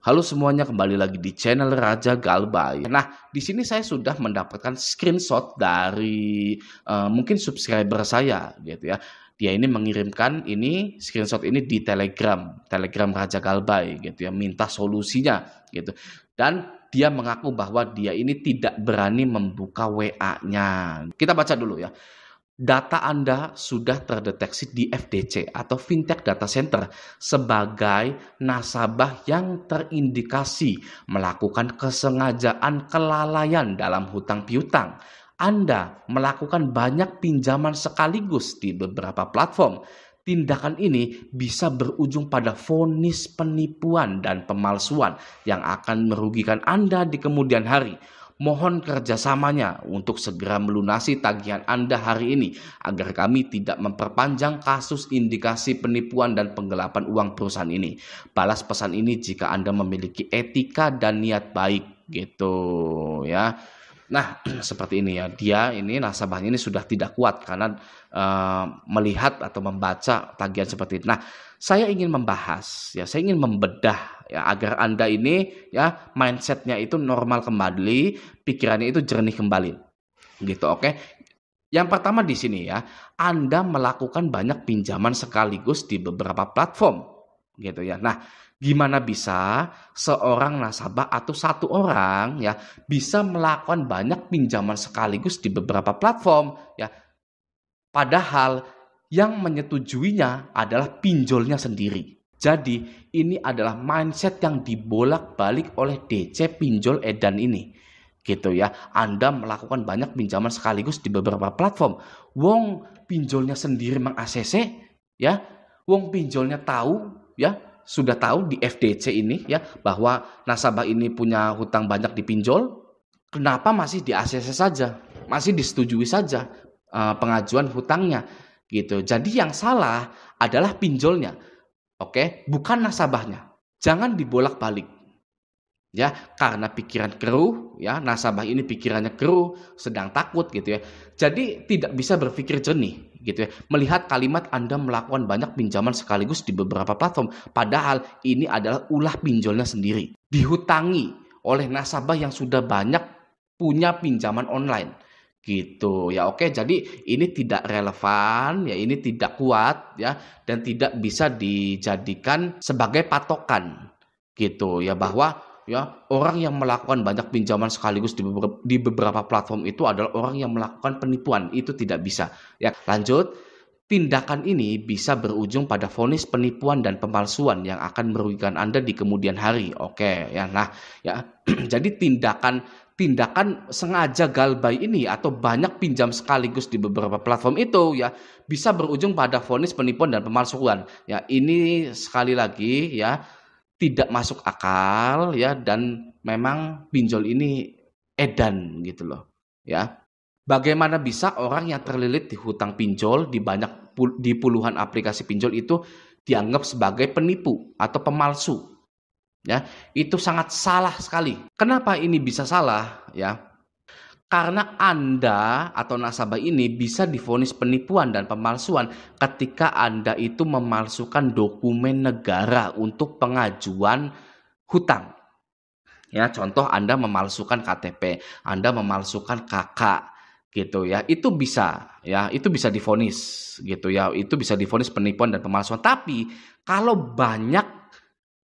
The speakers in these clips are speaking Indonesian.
Halo semuanya, kembali lagi di channel Raja Galbay. Nah, di sini saya sudah mendapatkan screenshot dari mungkin subscriber saya gitu ya. Dia ini mengirimkan ini screenshot ini di Telegram Raja Galbay gitu ya, minta solusinya gitu. Dan dia mengaku bahwa dia ini tidak berani membuka WA-nya. Kita baca dulu ya. Data Anda sudah terdeteksi di FDC atau Fintech Data Center sebagai nasabah yang terindikasi melakukan kesengajaan kelalaian dalam hutang piutang. Anda melakukan banyak pinjaman sekaligus di beberapa platform. Tindakan ini bisa berujung pada vonis penipuan dan pemalsuan yang akan merugikan Anda di kemudian hari. Mohon kerjasamanya untuk segera melunasi tagihan Anda hari ini agar kami tidak memperpanjang kasus indikasi penipuan dan penggelapan uang perusahaan ini. Balas pesan ini jika Anda memiliki etika dan niat baik gitu ya. Nah, seperti ini ya. Dia ini nasabahnya ini sudah tidak kuat karena melihat atau membaca tagihan seperti itu. Nah, saya ingin membahas ya, saya ingin membedah ya agar Anda ini ya mindsetnya itu normal kembali, pikirannya itu jernih kembali. Gitu, oke. Yang pertama di sini ya, Anda melakukan banyak pinjaman sekaligus di beberapa platform gitu ya. Nah, gimana bisa seorang nasabah atau satu orang ya bisa melakukan banyak pinjaman sekaligus di beberapa platform ya, padahal yang menyetujuinya adalah pinjolnya sendiri. Jadi ini adalah mindset yang dibolak-balik oleh DC pinjol edan ini. Gitu ya. Anda melakukan banyak pinjaman sekaligus di beberapa platform. Wong pinjolnya sendiri meng-ACC ya. Wong pinjolnya tahu ya, sudah tahu di FDC ini ya bahwa nasabah ini punya hutang banyak di pinjol. Kenapa masih di ACC saja? Masih disetujui saja pengajuan hutangnya gitu. Jadi yang salah adalah pinjolnya. Oke, bukan nasabahnya. Jangan dibolak-balik. Ya, karena pikiran keruh, ya, nasabah ini pikirannya keruh, sedang takut gitu ya. Jadi tidak bisa berpikir jernih gitu ya. Melihat kalimat Anda melakukan banyak pinjaman sekaligus di beberapa platform, padahal ini adalah ulah pinjolnya sendiri. Dihutangi oleh nasabah yang sudah banyak punya pinjaman online. Gitu ya, oke. Jadi ini tidak relevan ya, ini tidak kuat ya, dan tidak bisa dijadikan sebagai patokan gitu ya, bahwa ya orang yang melakukan banyak pinjaman sekaligus di beberapa platform itu adalah orang yang melakukan penipuan. Itu tidak bisa ya. Lanjut. Tindakan ini bisa berujung pada vonis penipuan dan pemalsuan yang akan merugikan Anda di kemudian hari. Oke ya. Nah ya, jadi tindakan sengaja galbay ini atau banyak pinjam sekaligus di beberapa platform itu ya bisa berujung pada vonis penipuan dan pemalsuan. Ya, ini sekali lagi ya tidak masuk akal ya, dan memang pinjol ini edan gitu loh ya. Bagaimana bisa orang yang terlilit di hutang pinjol di puluhan aplikasi pinjol itu dianggap sebagai penipu atau pemalsu? Ya, itu sangat salah sekali. Kenapa ini bisa salah? Ya, karena Anda atau nasabah ini bisa divonis penipuan dan pemalsuan ketika Anda itu memalsukan dokumen negara untuk pengajuan hutang. Ya, contoh Anda memalsukan KTP, Anda memalsukan KK gitu ya. Itu bisa ya, itu bisa divonis gitu ya. Itu bisa divonis penipuan dan pemalsuan. Tapi kalau banyak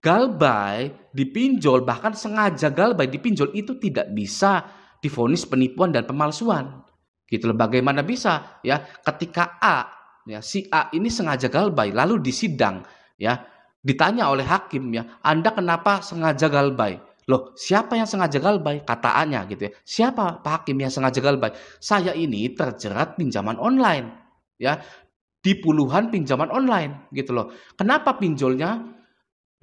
galbay dipinjol, bahkan sengaja galbay dipinjol, itu tidak bisa divonis penipuan dan pemalsuan. Gitu loh. Bagaimana bisa ya ketika ya si A ini sengaja galbay lalu disidang ya, ditanya oleh hakim ya, Anda kenapa sengaja galbay? Loh, siapa yang sengaja galbay? Kata A-nya gitu ya. Siapa Pak Hakim yang sengaja galbay? Saya ini terjerat pinjaman online ya, di puluhan pinjaman online gitu loh. Kenapa pinjolnya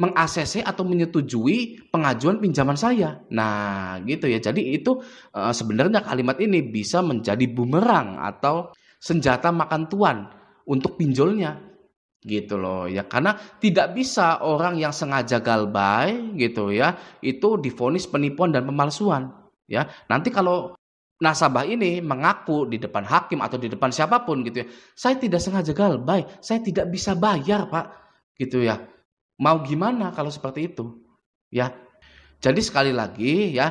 meng-ACC atau menyetujui pengajuan pinjaman saya? Nah, gitu ya. Jadi itu sebenarnya kalimat ini bisa menjadi bumerang atau senjata makan tuan untuk pinjolnya. Gitu loh ya, karena tidak bisa orang yang sengaja galbay gitu ya itu divonis penipuan dan pemalsuan ya. Nanti kalau nasabah ini mengaku di depan hakim atau di depan siapapun gitu ya, saya tidak sengaja galbay, saya tidak bisa bayar Pak gitu ya, mau gimana kalau seperti itu ya. Jadi sekali lagi ya,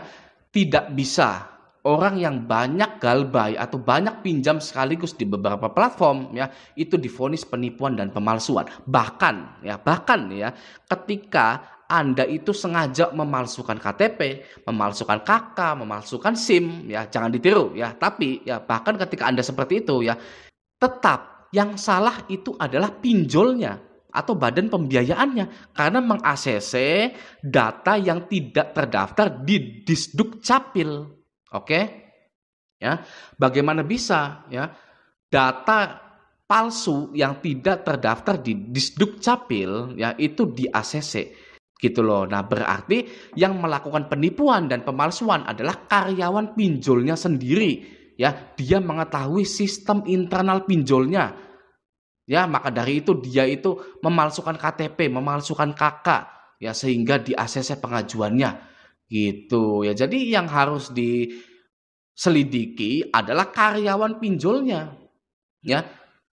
tidak bisa orang yang banyak galbay atau banyak pinjam sekaligus di beberapa platform ya, itu divonis penipuan dan pemalsuan. Bahkan ya, ketika Anda itu sengaja memalsukan KTP, memalsukan KK, memalsukan SIM ya, jangan ditiru ya. Tapi ya, bahkan ketika Anda seperti itu ya, tetap yang salah itu adalah pinjolnya atau badan pembiayaannya, karena meng-ACC data yang tidak terdaftar di Disduk Capil. Oke? Ya. Bagaimana bisa ya data palsu yang tidak terdaftar di Disduk Capil ya itu di ACC gitu loh. Nah, berarti yang melakukan penipuan dan pemalsuan adalah karyawan pinjolnya sendiri ya. Dia mengetahui sistem internal pinjolnya. Ya, maka dari itu dia itu memalsukan KTP, memalsukan KK ya, sehingga di ACC pengajuannya gitu ya. Jadi yang harus diselidiki adalah karyawan pinjolnya ya.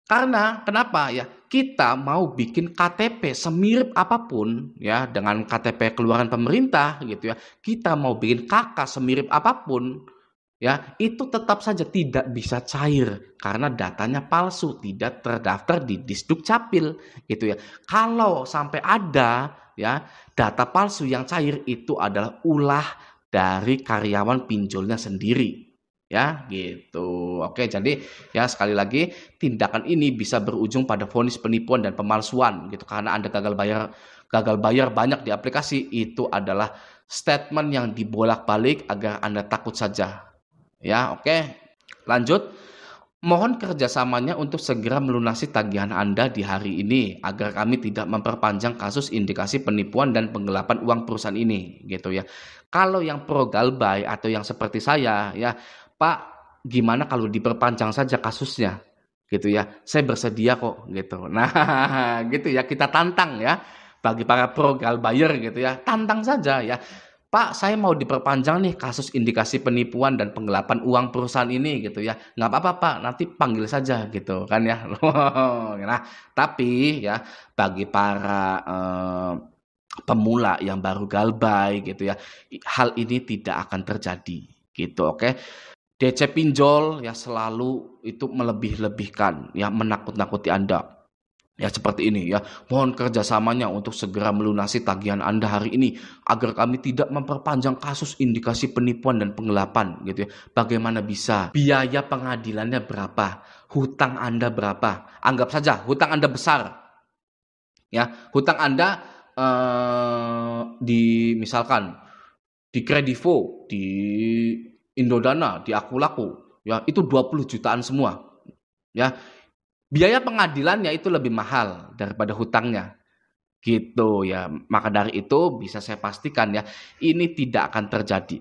Karena kenapa ya? Kita mau bikin KTP semirip apapun ya dengan KTP keluaran pemerintah gitu ya. Kita mau bikin KK semirip apapun ya, itu tetap saja tidak bisa cair karena datanya palsu, tidak terdaftar di Disduk Capil gitu ya. Kalau sampai ada ya data palsu yang cair, itu adalah ulah dari karyawan pinjolnya sendiri ya gitu. Oke, jadi ya sekali lagi, tindakan ini bisa berujung pada vonis penipuan dan pemalsuan gitu, karena Anda gagal bayar banyak di aplikasi. Itu adalah statement yang dibolak-balik agar Anda takut saja. Ya, oke. Lanjut. Mohon kerjasamanya untuk segera melunasi tagihan Anda di hari ini agar kami tidak memperpanjang kasus indikasi penipuan dan penggelapan uang perusahaan ini, gitu ya. Kalau yang pro galbay atau yang seperti saya, ya, Pak, gimana kalau diperpanjang saja kasusnya, gitu ya. Saya bersedia kok, gitu. Nah, gitu ya, kita tantang ya. Bagi para pro galbayer gitu ya, tantang saja ya. Pak, saya mau diperpanjang nih kasus indikasi penipuan dan penggelapan uang perusahaan ini gitu ya. Nggak apa-apa Pak, nanti panggil saja gitu kan ya. Nah, tapi ya bagi para pemula yang baru galbay gitu ya, hal ini tidak akan terjadi gitu, oke. DC pinjol ya selalu itu melebih-lebihkan ya, menakut-nakuti Anda. Ya seperti ini ya, mohon kerjasamanya untuk segera melunasi tagihan Anda hari ini agar kami tidak memperpanjang kasus indikasi penipuan dan penggelapan gitu ya. Bagaimana bisa? Biaya pengadilannya berapa? Hutang Anda berapa? Anggap saja hutang Anda besar. Ya, hutang Anda misalkan di Kredivo, di Indodana, di Akulaku ya, itu 20 jutaan semua. Ya. Biaya pengadilannya itu lebih mahal daripada hutangnya. Gitu ya. Maka dari itu bisa saya pastikan ya, ini tidak akan terjadi.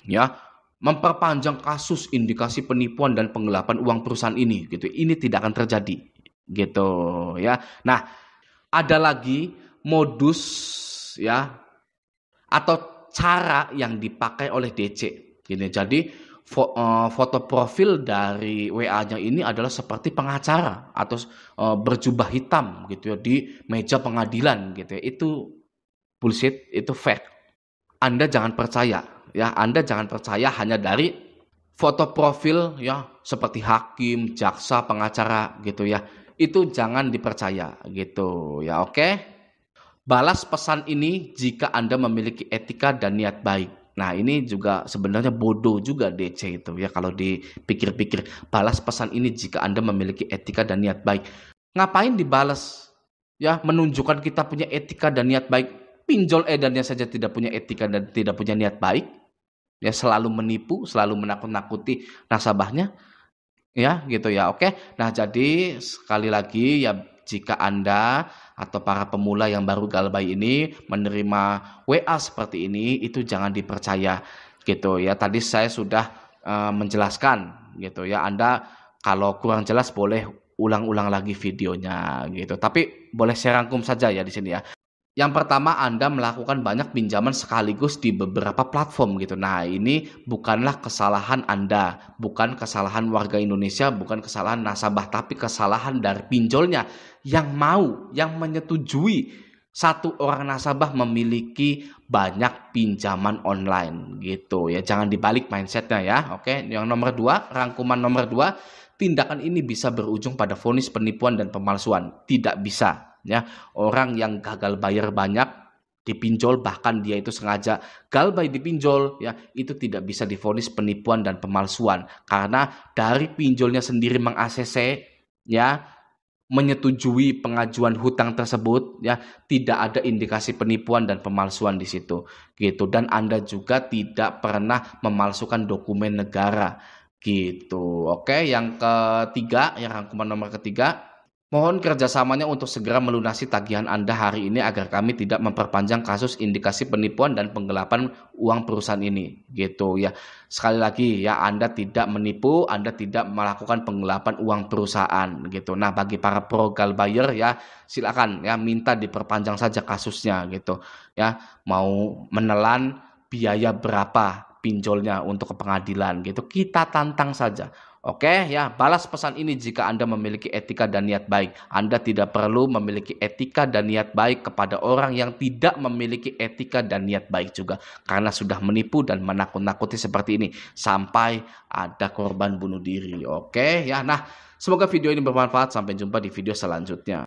Ya, memperpanjang kasus indikasi penipuan dan penggelapan uang perusahaan ini gitu. Ini tidak akan terjadi. Gitu ya. Nah, ada lagi modus ya atau cara yang dipakai oleh DC. Gini, jadi foto profil dari WA-nya ini adalah seperti pengacara atau berjubah hitam gitu ya di meja pengadilan gitu ya. Itu bullshit, itu fake. Anda jangan percaya ya, Anda jangan percaya hanya dari foto profil ya seperti hakim, jaksa, pengacara gitu ya. Itu jangan dipercaya gitu ya, oke. Balas pesan ini jika Anda memiliki etika dan niat baik. Nah, ini juga sebenarnya bodoh juga DC itu ya kalau dipikir-pikir. Balas pesan ini jika Anda memiliki etika dan niat baik. Ngapain dibalas? Ya, menunjukkan kita punya etika dan niat baik. Pinjol edarnya saja tidak punya etika dan tidak punya niat baik. Ya, selalu menipu, selalu menakut-nakuti nasabahnya. Ya, gitu ya. Oke. Nah, jadi sekali lagi ya, jika Anda atau para pemula yang baru galbay ini menerima WA seperti ini, itu jangan dipercaya gitu ya. Tadi saya sudah menjelaskan gitu ya. Anda kalau kurang jelas boleh ulang-ulang lagi videonya gitu. Tapi boleh saya rangkum saja ya di sini ya. Yang pertama, Anda melakukan banyak pinjaman sekaligus di beberapa platform gitu. Nah, ini bukanlah kesalahan Anda, bukan kesalahan warga Indonesia, bukan kesalahan nasabah, tapi kesalahan dari pinjolnya yang menyetujui satu orang nasabah memiliki banyak pinjaman online gitu ya. Jangan dibalik mindsetnya ya. Oke, yang nomor 2, rangkuman nomor 2, tindakan ini bisa berujung pada vonis penipuan dan pemalsuan. Tidak bisa ya. Orang yang gagal bayar banyak dipinjol, bahkan dia itu sengaja galbay dipinjol ya, itu tidak bisa divonis penipuan dan pemalsuan karena dari pinjolnya sendiri meng-ACC ya, menyetujui pengajuan hutang tersebut ya, tidak ada indikasi penipuan dan pemalsuan di situ gitu, dan Anda juga tidak pernah memalsukan dokumen negara gitu. Oke, yang ketiga, yang rangkuman nomor ketiga, mohon kerjasamanya untuk segera melunasi tagihan Anda hari ini agar kami tidak memperpanjang kasus indikasi penipuan dan penggelapan uang perusahaan ini gitu ya. Sekali lagi ya, Anda tidak menipu, Anda tidak melakukan penggelapan uang perusahaan gitu. Nah, bagi para pro galbayer ya, silakan ya, minta diperpanjang saja kasusnya gitu ya. Mau menelan biaya berapa pinjolnya untuk ke pengadilan gitu, kita tantang saja. Oke ya, balas pesan ini jika Anda memiliki etika dan niat baik. Anda tidak perlu memiliki etika dan niat baik kepada orang yang tidak memiliki etika dan niat baik juga, karena sudah menipu dan menakut-nakuti seperti ini sampai ada korban bunuh diri. Oke ya, nah semoga video ini bermanfaat. Sampai jumpa di video selanjutnya.